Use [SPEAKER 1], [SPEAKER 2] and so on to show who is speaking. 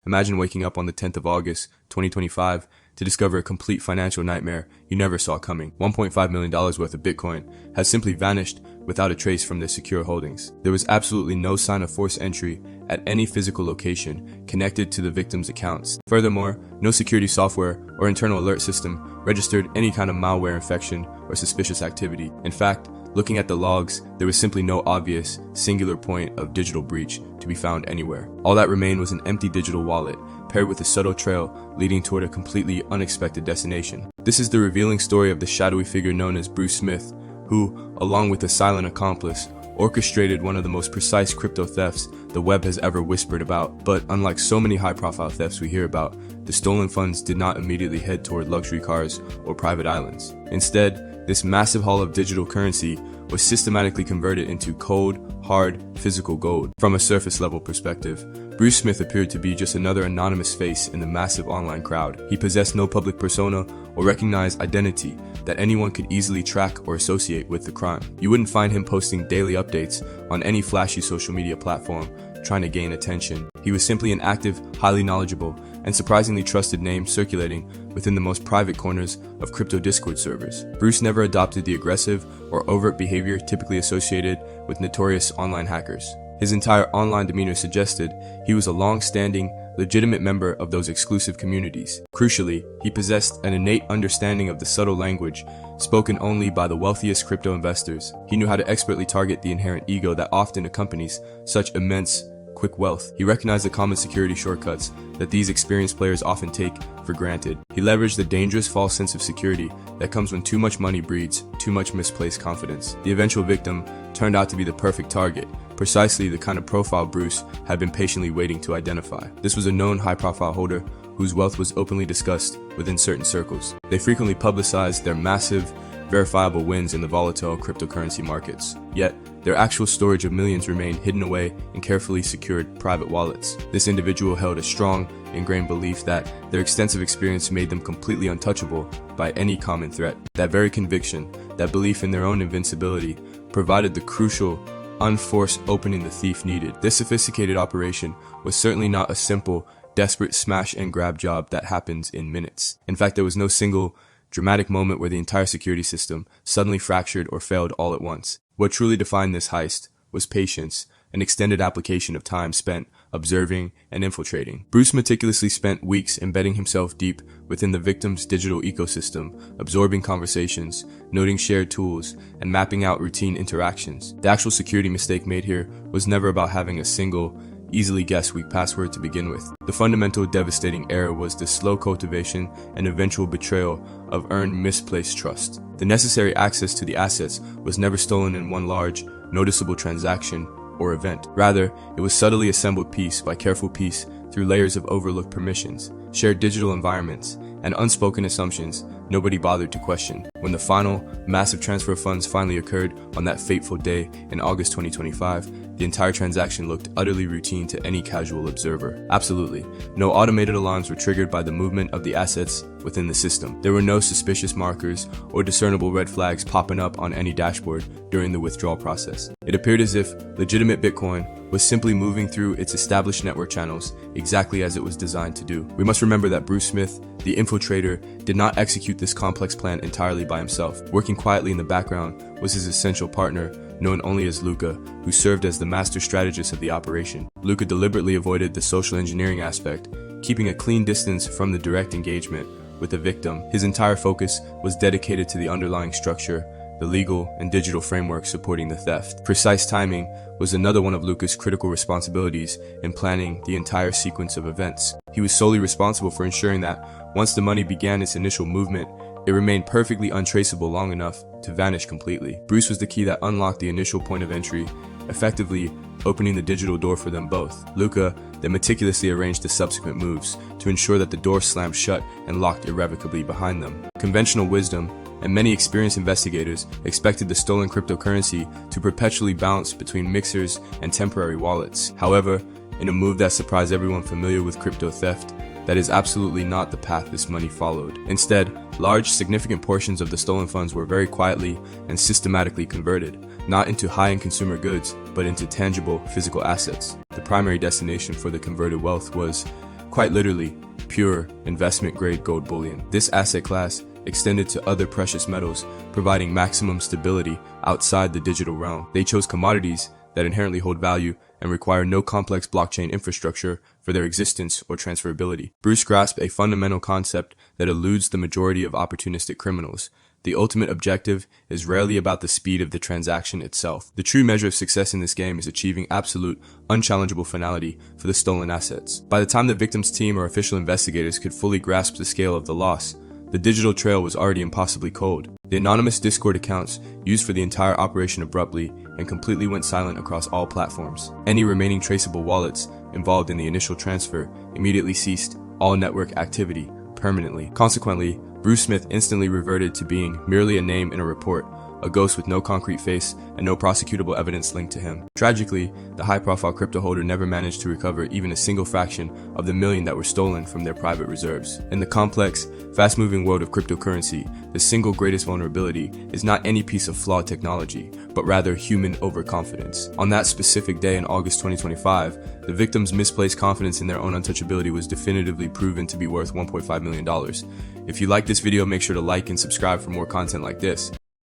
[SPEAKER 1] Imagine waking up on the 10th of August, 2025, to discover a complete financial nightmare you never saw coming. $1.5 million worth of Bitcoin has simply vanished without a trace from their secure holdings. There was absolutely no sign of forced entry at any physical location connected to the victim's accounts. Furthermore, no security software or internal alert system registered any kind of malware infection or suspicious activity. In fact, looking at the logs, there was simply no obvious, singular point of digital breach to be found anywhere. All that remained was an empty digital wallet, paired with a subtle trail leading toward a completely unexpected destination. This is the revealing story of the shadowy figure known as Bruce Smith, who, along with a silent accomplice, orchestrated one of the most precise crypto thefts the web has ever whispered about. But unlike so many high-profile thefts we hear about, the stolen funds did not immediately head toward luxury cars or private islands. Instead, this massive haul of digital currency was systematically converted into cold, hard, physical gold. From a surface-level perspective, Bruce Smith appeared to be just another anonymous face in the massive online crowd. He possessed no public persona or recognized identity that anyone could easily track or associate with the crime. You wouldn't find him posting daily updates on any flashy social media platform trying to gain attention. He was simply an active, highly knowledgeable, and surprisingly trusted name circulating within the most private corners of crypto Discord servers. Bruce never adopted the aggressive or overt behavior typically associated with notorious online hackers. His entire online demeanor suggested he was a long-standing, legitimate member of those exclusive communities. Crucially, he possessed an innate understanding of the subtle language spoken only by the wealthiest crypto investors. He knew how to expertly target the inherent ego that often accompanies such immense, quick wealth. He recognized the common security shortcuts that these experienced players often take for granted. He leveraged the dangerous false sense of security that comes when too much money breeds too much misplaced confidence. The eventual victim turned out to be the perfect target, precisely the kind of profile Bruce had been patiently waiting to identify. This was a known high-profile holder whose wealth was openly discussed within certain circles. They frequently publicized their massive, verifiable wins in the volatile cryptocurrency markets. Yet, their actual storage of millions remained hidden away in carefully secured private wallets. This individual held a strong, ingrained belief that their extensive experience made them completely untouchable by any common threat. That very conviction, that belief in their own invincibility, provided the crucial, unforced opening the thief needed. This sophisticated operation was certainly not a simple, desperate smash and grab job that happens in minutes. In fact, there was no single dramatic moment where the entire security system suddenly fractured or failed all at once. What truly defined this heist was patience, an extended application of time spent observing and infiltrating. Bruce meticulously spent weeks embedding himself deep within the victim's digital ecosystem, absorbing conversations, noting shared tools, and mapping out routine interactions. The actual security mistake made here was never about having a single, easily guessed weak password to begin with. The fundamental devastating error was the slow cultivation and eventual betrayal of earned misplaced trust. The necessary access to the assets was never stolen in one large, noticeable transaction or event. Rather, it was subtly assembled piece by careful piece through layers of overlooked permissions, shared digital environments, and unspoken assumptions nobody bothered to question. When the final, massive transfer of funds finally occurred on that fateful day in August 2025, the entire transaction looked utterly routine to any casual observer. Absolutely, no automated alarms were triggered by the movement of the assets within the system. There were no suspicious markers or discernible red flags popping up on any dashboard during the withdrawal process. It appeared as if legitimate Bitcoin was simply moving through its established network channels exactly as it was designed to do. We must remember that Bruce Smith, the infiltrator, did not execute this complex plan entirely by himself. Working quietly in the background was his essential partner, known only as Luca, who served as the master strategist of the operation. Luca deliberately avoided the social engineering aspect, keeping a clean distance from the direct engagement with the victim. His entire focus was dedicated to the underlying structure, the legal and digital framework supporting the theft. Precise timing was another one of Luca's critical responsibilities in planning the entire sequence of events. He was solely responsible for ensuring that once the money began its initial movement, it remained perfectly untraceable long enough to vanish completely. Bruce was the key that unlocked the initial point of entry, effectively opening the digital door for them both. Luca then meticulously arranged the subsequent moves to ensure that the door slammed shut and locked irrevocably behind them. Conventional wisdom and many experienced investigators expected the stolen cryptocurrency to perpetually bounce between mixers and temporary wallets. However, in a move that surprised everyone familiar with crypto theft, that is absolutely not the path this money followed. Instead, large, significant portions of the stolen funds were very quietly and systematically converted, not into high-end consumer goods, but into tangible, physical assets. The primary destination for the converted wealth was Quite literally, pure investment-grade gold bullion. This asset class extended to other precious metals, providing maximum stability outside the digital realm. They chose commodities that inherently hold value and require no complex blockchain infrastructure for their existence or transferability. Bruce grasped a fundamental concept that eludes the majority of opportunistic criminals. The ultimate objective is rarely about the speed of the transaction itself. The true measure of success in this game is achieving absolute, unchallengeable finality for the stolen assets. By the time the victim's team or official investigators could fully grasp the scale of the loss, the digital trail was already impossibly cold. The anonymous Discord accounts used for the entire operation abruptly and completely went silent across all platforms. Any remaining traceable wallets involved in the initial transfer immediately ceased all network activity permanently. Consequently, Bruce Smith instantly reverted to being merely a name in a report, a ghost with no concrete face and no prosecutable evidence linked to him. Tragically, the high-profile crypto holder never managed to recover even a single fraction of the million that were stolen from their private reserves. In the complex, fast-moving world of cryptocurrency, the single greatest vulnerability is not any piece of flawed technology, but rather human overconfidence. On that specific day in August 2025, the victim's misplaced confidence in their own untouchability was definitively proven to be worth $1.5 million. If you like this video, make sure to like and subscribe for more content like this.